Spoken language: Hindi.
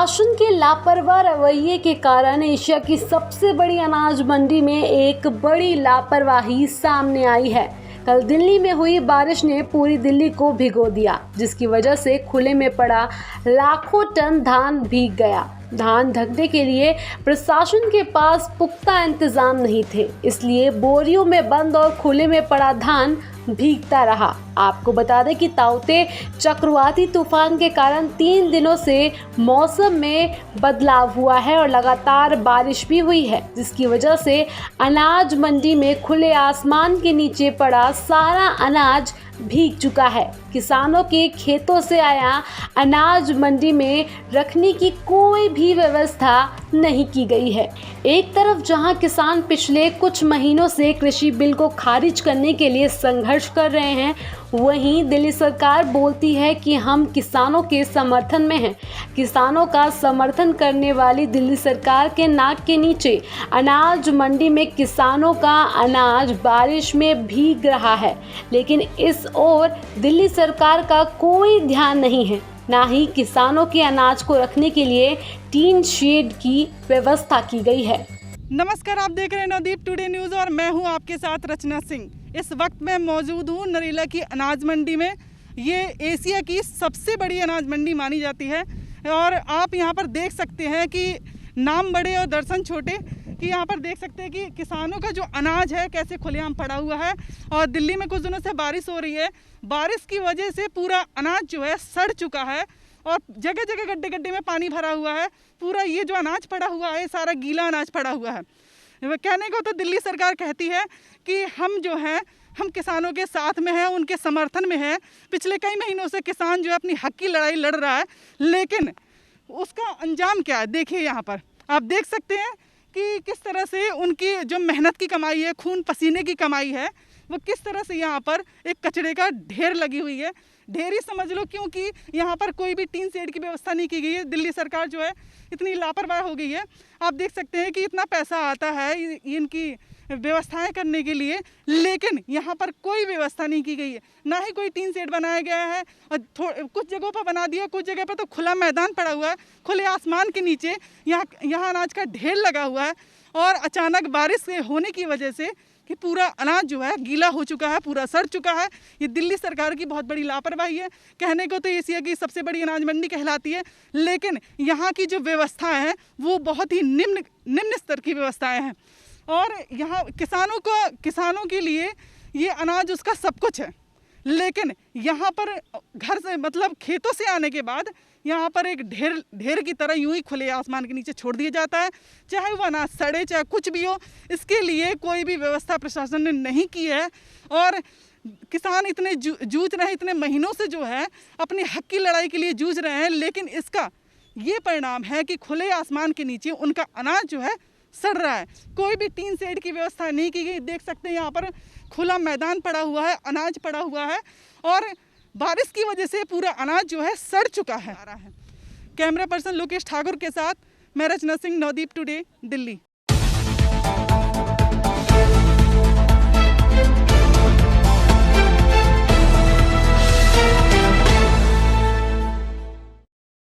प्रशासन के लापरवाह रवैये के कारण एशिया की सबसे बड़ी अनाज मंडी में एक बड़ी लापरवाही सामने आई है। कल दिल्ली में हुई बारिश ने पूरी दिल्ली को भिगो दिया, जिसकी वजह से खुले में पड़ा लाखों टन धान भीग गया। धान ढकने के लिए प्रशासन के पास पुख्ता इंतजाम नहीं थे, इसलिए बोरियों में बंद और खुले में पड़ा धान भीगता रहा। आपको बता दें कि ताउते चक्रवाती तूफान के कारण 3 दिनों से मौसम में बदलाव हुआ है और लगातार बारिश भी हुई है, जिसकी वजह से अनाज मंडी में खुले आसमान के नीचे पड़ा सारा अनाज भीग चुका है। किसानों के खेतों से आया अनाज मंडी में रखने की कोई भी व्यवस्था नहीं की गई है। एक तरफ जहां किसान पिछले कुछ महीनों से कृषि बिल को खारिज करने के लिए संघर्ष कर रहे हैं, वहीं दिल्ली सरकार बोलती है कि हम किसानों के समर्थन में हैं। किसानों का समर्थन करने वाली दिल्ली सरकार के नाक के नीचे अनाज मंडी में किसानों का अनाज बारिश में भीग रहा है, लेकिन इस ओर दिल्ली सरकार का कोई ध्यान नहीं है। ना ही किसानों के अनाज को रखने के लिए टीन शेड की व्यवस्था की गई है। नमस्कार, आप देख रहे हैं नवदीप टुडे न्यूज़ और मैं हूं आपके साथ रचना सिंह। इस वक्त मैं मौजूद हूं नरेला की अनाज मंडी में। ये एशिया की सबसे बड़ी अनाज मंडी मानी जाती है और आप यहां पर देख सकते हैं कि नाम बड़े और दर्शन छोटे, कि यहाँ पर देख सकते हैं कि किसानों का जो अनाज है कैसे खुलेआम पड़ा हुआ है। और दिल्ली में कुछ दिनों से बारिश हो रही है, बारिश की वजह से पूरा अनाज जो है सड़ चुका है और जगह जगह गड्ढे गड्ढे में पानी भरा हुआ है। पूरा ये जो अनाज पड़ा हुआ है सारा गीला अनाज पड़ा हुआ है। कहने को तो दिल्ली सरकार कहती है कि हम जो हैं हम किसानों के साथ में हैं, उनके समर्थन में हैं। पिछले कई महीनों से किसान जो है अपनी हक की लड़ाई लड़ रहा है, लेकिन उसका अंजाम क्या है देखिए। यहाँ पर आप देख सकते हैं कि किस तरह से उनकी जो मेहनत की कमाई है, खून पसीने की कमाई है, वो किस तरह से यहाँ पर एक कचरे का ढेर लगी हुई है। ढेर ही समझ लो, क्योंकि यहाँ पर कोई भी टीन शेड की व्यवस्था नहीं की गई है। दिल्ली सरकार जो है इतनी लापरवाह हो गई है। आप देख सकते हैं कि इतना पैसा आता है इनकी व्यवस्थाएं करने के लिए, लेकिन यहाँ पर कोई व्यवस्था नहीं की गई है। ना ही कोई टीन शेड बनाया गया है और कुछ जगहों पर बना दिया, कुछ जगह पर तो खुला मैदान पड़ा हुआ है। खुले आसमान के नीचे यहाँ अनाज का ढेर लगा हुआ है और अचानक बारिश होने की वजह से कि पूरा अनाज जो है गीला हो चुका है, पूरा सड़ चुका है। ये दिल्ली सरकार की बहुत बड़ी लापरवाही है। कहने को तो एशिया की सबसे बड़ी अनाज मंडी कहलाती है, लेकिन यहाँ की जो व्यवस्थाएं हैं वो बहुत ही निम्न स्तर की व्यवस्थाएं हैं। और यहाँ किसानों के लिए ये अनाज उसका सब कुछ है, लेकिन यहाँ पर घर से मतलब खेतों से आने के बाद यहाँ पर एक ढेर की तरह यूं ही खुले आसमान के नीचे छोड़ दिया जाता है। चाहे वो अनाज सड़े, चाहे कुछ भी हो, इसके लिए कोई भी व्यवस्था प्रशासन ने नहीं की है। और किसान इतने जूझ रहे हैं, इतने महीनों से जो है अपने हक की लड़ाई के लिए जूझ रहे हैं, लेकिन इसका ये परिणाम है कि खुले आसमान के नीचे उनका अनाज जो है सड़ रहा है। कोई भी टीन शेड की व्यवस्था नहीं की गई। देख सकते हैं यहाँ पर खुला मैदान पड़ा हुआ है, अनाज पड़ा हुआ है और बारिश की वजह से पूरा अनाज जो है सड़ चुका है। कैमरा पर्सन लोकेश ठाकुर के साथ मैं रचना सिंह, नवदीप टुडे, दिल्ली।